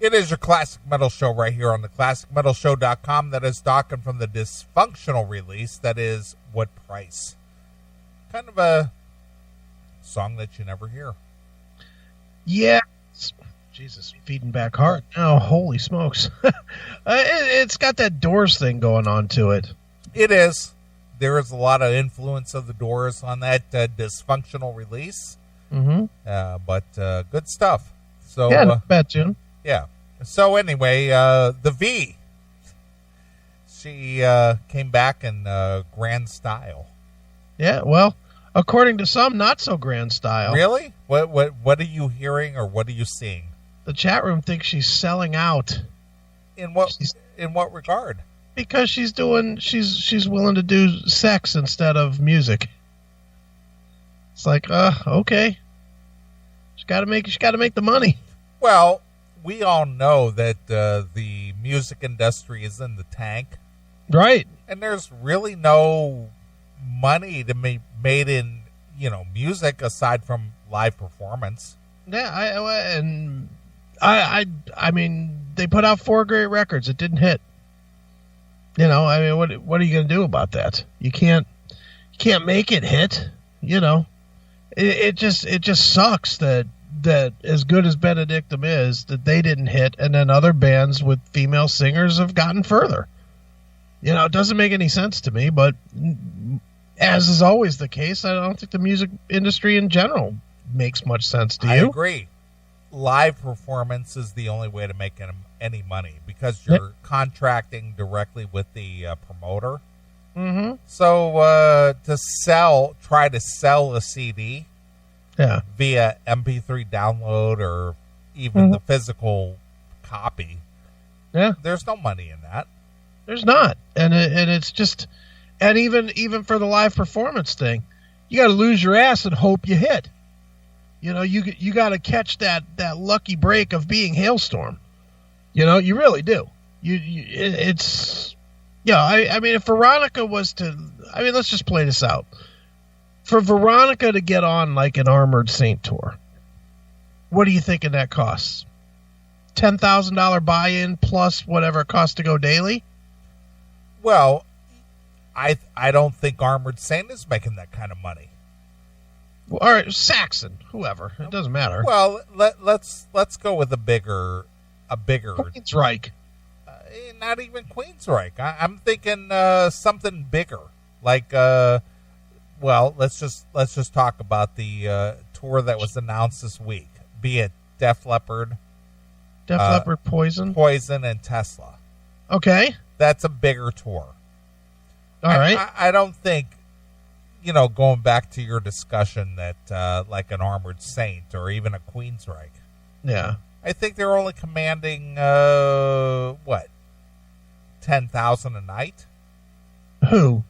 It is your Classic Metal Show right here on the ClassicMetalShow.com. That is talking from the dysfunctional release. That is What Price? Kind of a song that you never hear. Yeah. Jesus, feeding back hard now. Holy smokes. It's got that Doors thing going on to it. It is. There is a lot of influence of the Doors on that dysfunctional release. Mm-hmm. But good stuff. So, yeah, not bad tune. Yeah. So anyway, the V, she came back in grand style. Yeah, well, according to some, not so grand style. Really? What are you hearing or what are you seeing? The chat room thinks she's selling out. In what regard? Because she's willing to do sex instead of music. It's like, okay. She's got to make the money. Well, we all know that the music industry is in the tank. Right. And there's really no money to be made in, music aside from live performance. Yeah, I mean, they put out 4 great records. It didn't hit. What are you going to do about that? You can't make it hit. It just sucks that as good as Benedictum is, that they didn't hit, and then other bands with female singers have gotten further. It doesn't make any sense to me, but as is always the case, I don't think the music industry in general makes much sense to you. I agree. Live performance is the only way to make any money because you're contracting directly with the promoter. Mm-hmm. So try to sell a CD via MP3 download or even the physical copy. Yeah, there's no money in that. There's not, and it's just, and even for the live performance thing, you got to lose your ass and hope you hit. You got to catch that lucky break of being Hailstorm. You really do. It's I mean, if Veronica was to, let's just play this out. For Veronica to get on like an Armored Saint tour, what are you thinking that costs? $10,000 buy-in plus whatever it costs to go daily? Well, I don't think Armored Saint is making that kind of money. Well, all right, Saxon, whoever, it doesn't matter. Well, let's go with a bigger Queensryche. Not even Queensryche. I'm thinking something bigger, like let's just talk about the tour that was announced this week. Be it Def Leppard, Poison, and Tesla. Okay, that's a bigger tour. All right. I don't think, going back to your discussion that like an Armored Saint or even a Queensryche. Yeah. I think they're only commanding, 10,000 a night? Who?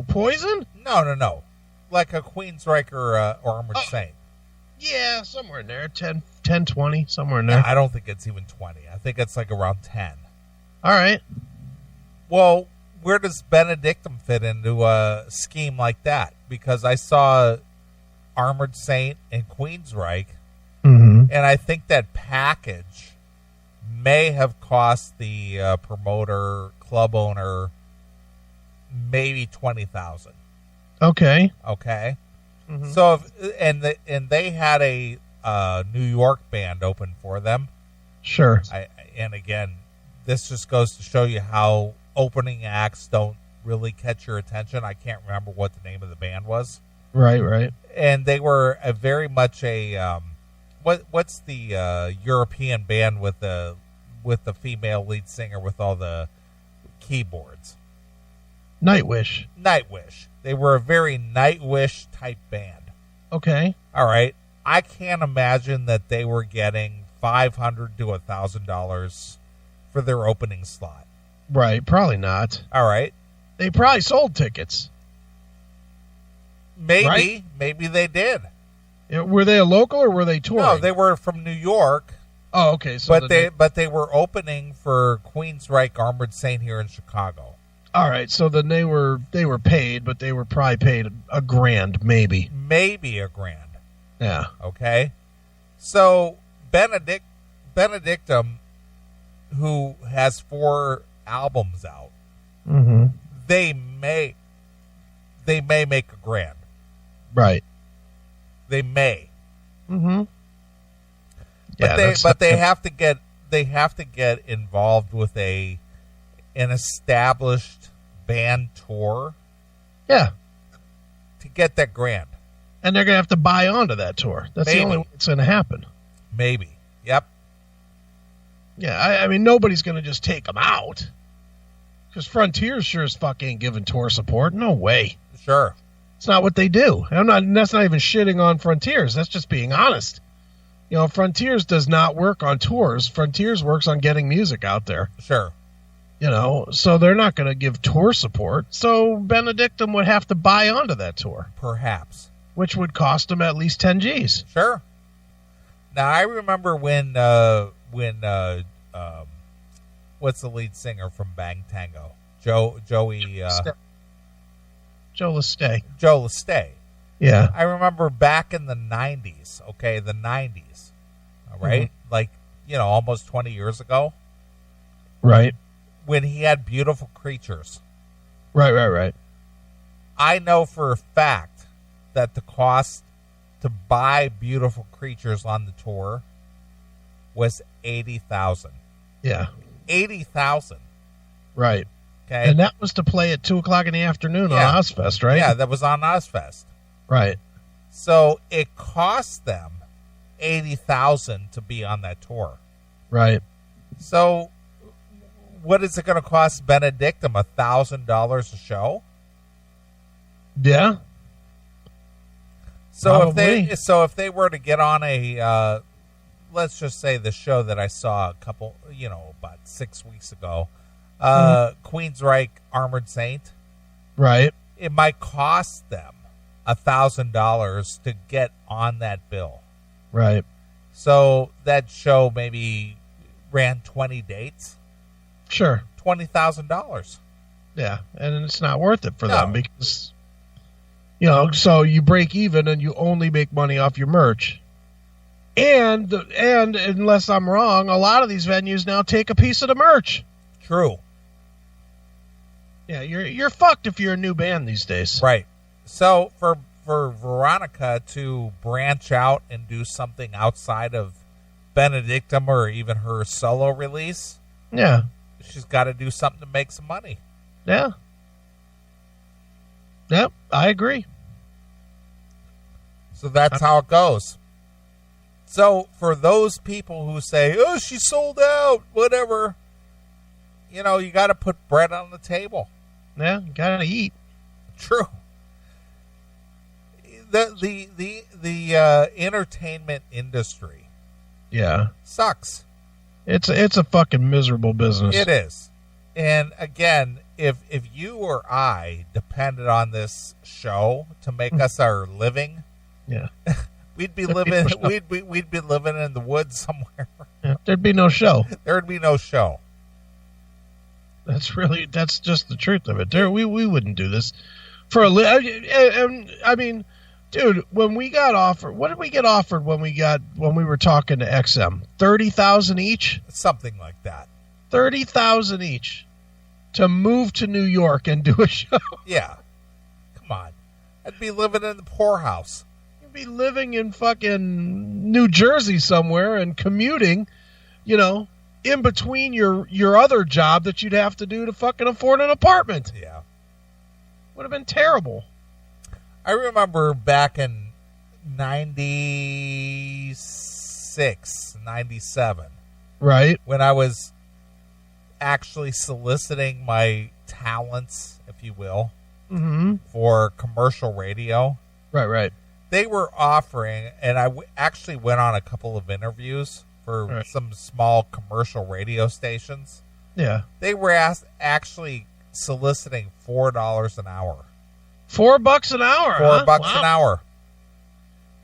Poison? No. Like a Queensryche or Armored Saint. Yeah, somewhere in there. 10, 20, somewhere in there. I don't think it's even 20. I think it's like around 10. All right. Well, where does Benedictum fit into a scheme like that? Because I saw Armored Saint and Queensryche, and I think that package may have cost the promoter, club owner, maybe $20,000. Okay. Mm-hmm. So, and they had a New York band open for them. Sure. And again, this just goes to show you how opening acts don't really catch your attention. I can't remember what the name of the band was. Right. And they were very much a what's the European band with the female lead singer with all the keyboards? Nightwish. They were a very Nightwish type band. Okay. All right. I can't imagine that they were getting $500 to $1,000 for their opening slot. Right. Probably not. All right. They probably sold tickets. Maybe. Right? Maybe they did. Were they a local or were they touring? No, they were from New York. Oh, okay. So but they were opening for Queensryche Armored Saint here in Chicago. All right, so then they were paid, but they were probably paid $1,000, maybe. Maybe $1,000. Yeah. Okay. So Benedictum, who has 4 albums out, they may make a grand. Right. They may. Mm-hmm. But they have to get involved with an established band tour. Yeah. To get that grand. And they're going to have to buy onto that tour. That's the only way it's going to happen. Maybe. Yep. Yeah, I mean, nobody's going to just take them out. Because Frontiers sure as fuck ain't giving tour support. No way. Sure. It's not what they do. That's not even shitting on Frontiers. That's just being honest. You know, Frontiers does not work on tours. Frontiers works on getting music out there. Sure. You know, so they're not going to give tour support. So Benedictum would have to buy onto that tour. Perhaps. Which would cost them at least 10 G's. Sure. Now, I remember when what's the lead singer from Bang Tango? Joe Lestay. Joe Lestay. Yeah. I remember back in the 90s, all right? Like, almost 20 years ago. Right. When he had Beautiful Creatures. Right. I know for a fact that the cost to buy Beautiful Creatures on the tour was $80,000. Yeah. $80,000. Right. Okay. And that was to play at 2:00 in the afternoon on Ozfest, right? Yeah, that was on Ozfest. Right. So it cost them $80,000 to be on that tour. Right. So what is it going to cost Benedictum? $1,000 a show? Yeah. So if they were to get on a let's just say the show that I saw about 6 weeks ago, Queensryche Armored Saint, right? It might cost them $1,000 to get on that bill, right? So that show maybe ran 20 dates. Sure, $20,000. Yeah, and it's not worth it for them because so you break even and you only make money off your merch. And unless I'm wrong, a lot of these venues now take a piece of the merch. True. Yeah, you're fucked if you're a new band these days. Right. So for Veronica to branch out and do something outside of Benedictum or even her solo release, yeah, she's got to do something to make some money. Yeah. Yep, I agree. So that's how it goes. So for those people who say, "Oh, she sold out," whatever, you got to put bread on the table. Yeah, you got to eat. True. The entertainment industry, sucks. It's a fucking miserable business. It is. And again, if you or I depended on this show to make us our living, we'd be living we'd be living in the woods somewhere. Yeah, there'd be no show. There'd be no show. That's just the truth of it. We wouldn't do this for a living. I mean, dude, when we got offered, what did we get offered when we were talking to XM? 30,000 each? Something like that. 30,000 each to move to New York and do a show. Yeah. Come on. I'd be living in the poorhouse. You'd be living in fucking New Jersey somewhere and commuting, in between your other job that you'd have to do to fucking afford an apartment. Yeah. Would have been terrible. I remember back in 96, 97. Right. When I was actually soliciting my talents, if you will, for commercial radio. Right. They were offering, and I actually went on a couple of interviews for some small commercial radio stations. Yeah. They were actually soliciting $4 an hour. $4 an hour. $4 an hour.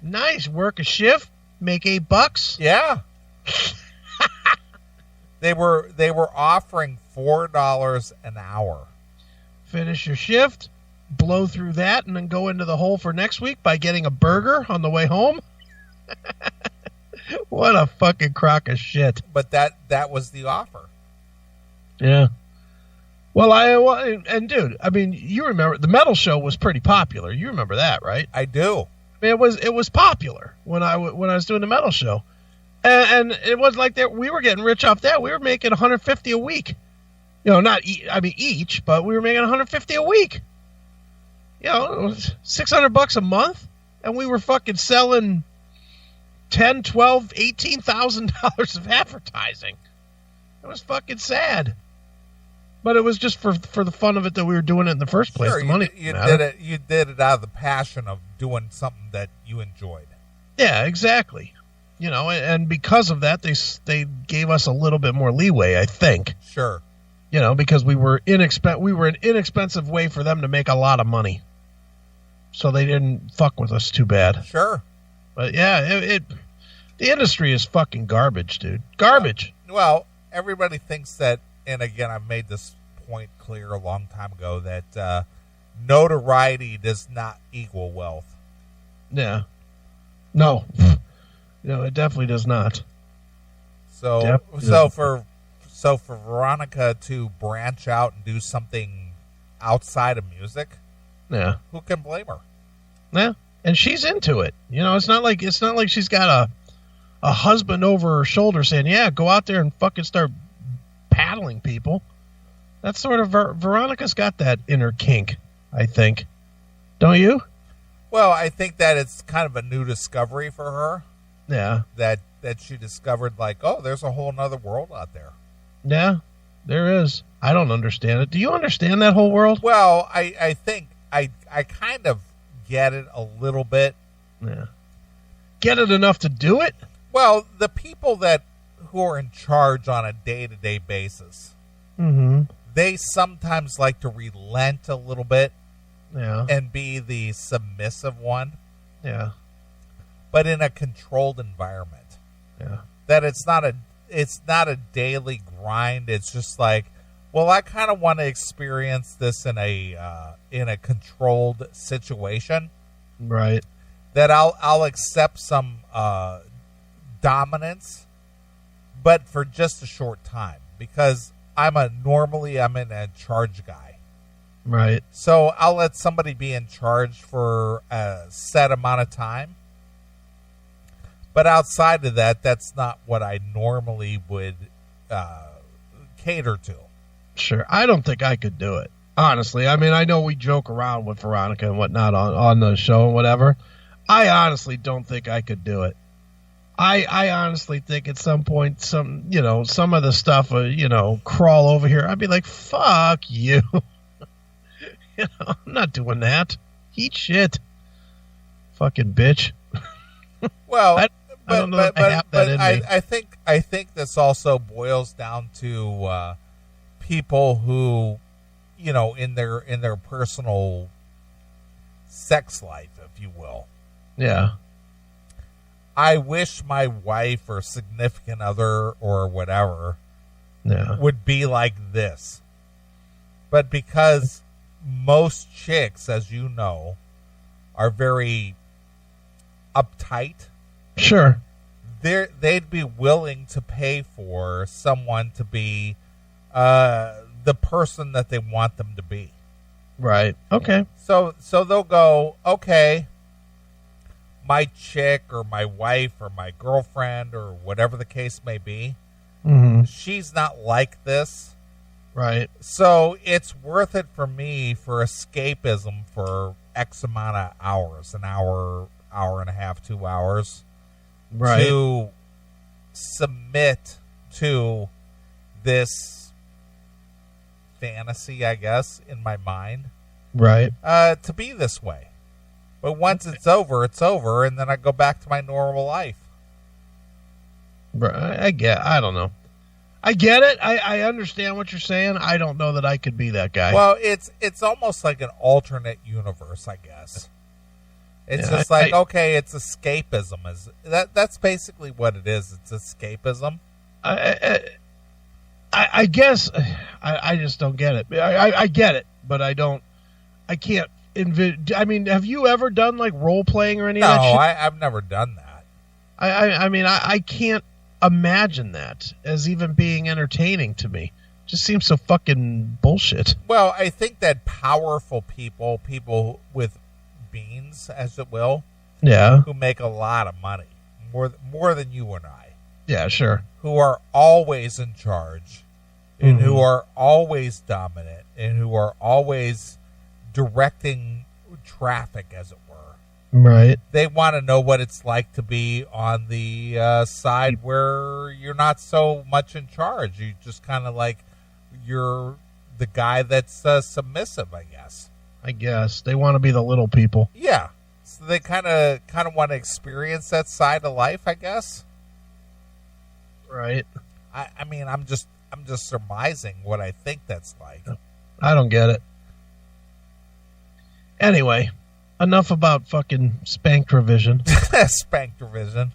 Nice. Work a shift, make $8. Yeah. They were offering $4 an hour. Finish your shift, blow through that, and then go into the hole for next week by getting a burger on the way home. What a fucking crock of shit. But that was the offer. Yeah. And dude, I mean, you remember the metal show was pretty popular. You remember that, right? I do. I mean, it was popular when I was doing the metal show, and it was like that. We were getting rich off that. We were making $150 a week. Not each, but we were making $150 a week. It was $600 a month, and we were fucking selling $10, $12, $18,000 of advertising. It was fucking sad. But it was just for the fun of it that we were doing it in the first place. Sure, the money you did it. You did it out of the passion of doing something that you enjoyed. Yeah, exactly. And because of that, they gave us a little bit more leeway, I think. Sure. Because we were an inexpensive way for them to make a lot of money, so they didn't fuck with us too bad. Sure. But yeah, the industry is fucking garbage, dude. Garbage. Well, everybody thinks that. And again, I've made this point clear a long time ago that notoriety does not equal wealth. Yeah. No. No, it definitely does not. So for Veronica to branch out and do something outside of music, yeah, who can blame her? Yeah, and she's into it. It's not like she's got a husband over her shoulder saying, "Yeah, go out there and fucking start paddling people." That's sort of Veronica's got that inner kink, I think. Don't you? Well, I think that it's kind of a new discovery for her. Yeah. That she discovered, like, oh, there's a whole nother world out there. Yeah, there is. I don't understand it. Do you understand that whole world? Well, I think I kind of get it a little bit. Yeah. Get it enough to do it? Well, the people who are in charge on a day-to-day basis, they sometimes like to relent a little bit, and be the submissive one, but in a controlled environment, that it's not a daily grind. It's just like, well, I kind of want to experience this in a controlled situation, right? That I'll accept some dominance, but for just a short time, because I'm in a charge guy. Right. So I'll let somebody be in charge for a set amount of time. But outside of that, that's not what I normally would cater to. Sure. I don't think I could do it, honestly. I mean, I know we joke around with Veronica and whatnot on the show and whatever. I honestly don't think I could do it. I honestly think at some point, some of the stuff, crawl over here. I'd be like, fuck you. I'm not doing that. Eat shit. Fucking bitch. Well, I don't know if I have that in me. I think this also boils down to people who, in their personal sex life, if you will. Yeah. I wish my wife or significant other or whatever would be like this. But because most chicks, as you know, are very uptight. Sure. They'd be willing to pay for someone to be the person that they want them to be. Right. Okay. So they'll go, okay, my chick or my wife or my girlfriend or whatever the case may be, she's not like this. Right. So it's worth it for me for escapism for X amount of hours, an hour, hour and a half, 2 hours, right, to submit to this fantasy, I guess, in my mind. Right. To be this way. But once it's over, and then I go back to my normal life. I don't know. I get it. I understand what you're saying. I don't know that I could be that guy. Well, it's almost like an alternate universe, I guess. It's just okay, it's escapism. That's basically what it is. It's escapism. I guess I just don't get it. I get it, but I can't I mean, have you ever done like role playing or any of that shit? No, I've never done that. I mean, I can't imagine that as even being entertaining to me. Just seems so fucking bullshit. Well, I think that powerful people with beans, as it will, who make a lot of money, more than you and I. Yeah, sure. Who are always in charge, and who are always dominant, and who are always directing traffic, as it were. Right. They want to know what it's like to be on the side where you're not so much in charge. You just kind of like you're the guy that's submissive, I guess. They want to be the little people. Yeah. So they kind of want to experience that side of life, I guess. Right. I mean, I'm just surmising what I think that's like. I don't get it. Anyway, enough about fucking spank revision. Spank revision.